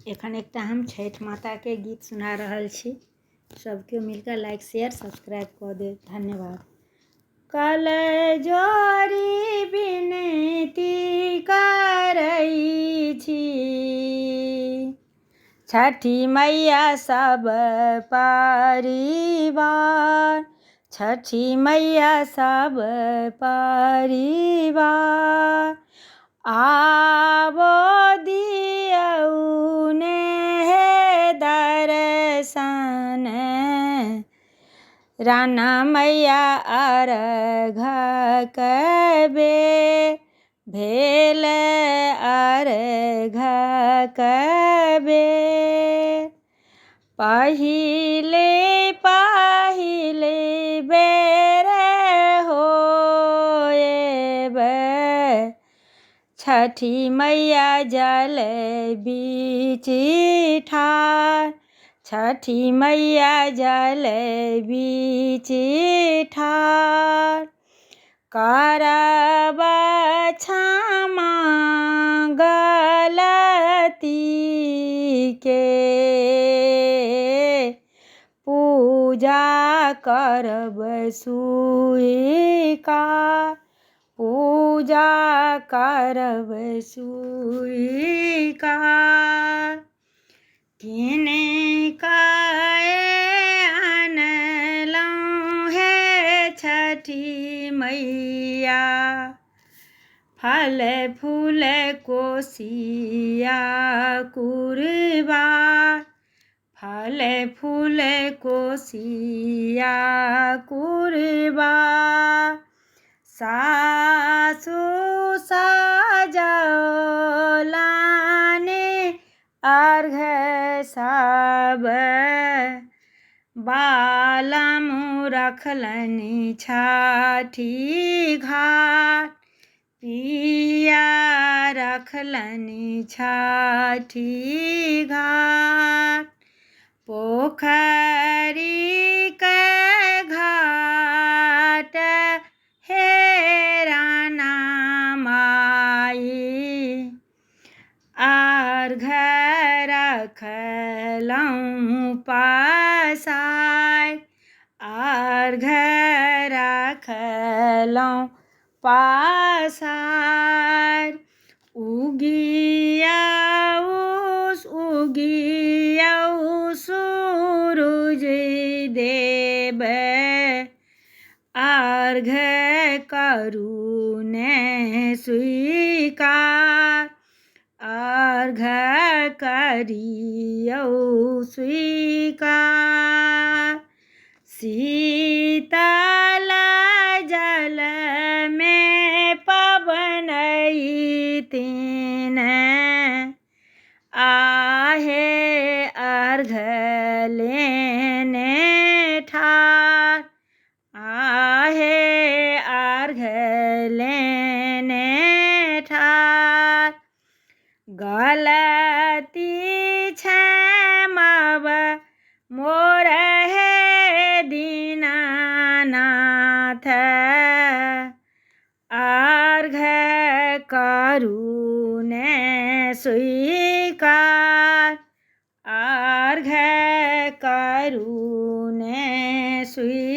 एखन एकटा हम छठि माता के गीत सुना रहल छी। सब केओ मिलकर लाइक शेयर सब्सक्राइब कऽ देब। धन्यवाद। कल जोरी विनती करै छी, छठी मैया सब परिवार, छठी मैया सब परिवार, आवो दियौ ने हे दर्शन, राना मैया अर्घ कबे भेल अर्घ कबे, पहिले पहिले बेर होएब, छठी मैया जल बीच ठाढ़, छठी मैया जल बीच ठाढ़, करब क्षमा गलती के, पूजा करब स्वीकार, पूजा करब स्वीकार। किनकाए अनलहुँ हे छठी मैया, फल फूल कोसिया कुरबार, फल फूल कोसिया कुरबार, सासु सजौलनि अर्घ सब, बालम रखलनि छठी घाट, पिया रखलनि छठी घाट, पोखरी के घाट हे राना माई, अर्घ रखलहुँ पसारि, अर्घ रखलहुँ पसारि, उगियौ सूरुज देव, अर्घ करू ने स्वीकार, अर्घ करियौ स्वीकार। शीतल जल में पवनैतिन, आहे अर्घ लेने ठाढ़, आहे अर्घ लेने ठाढ़, गलती क्षमब मोर हे दीनानाथ, अर्घ करू ने स्वीकार, अर्घ करू ने स्वीकार।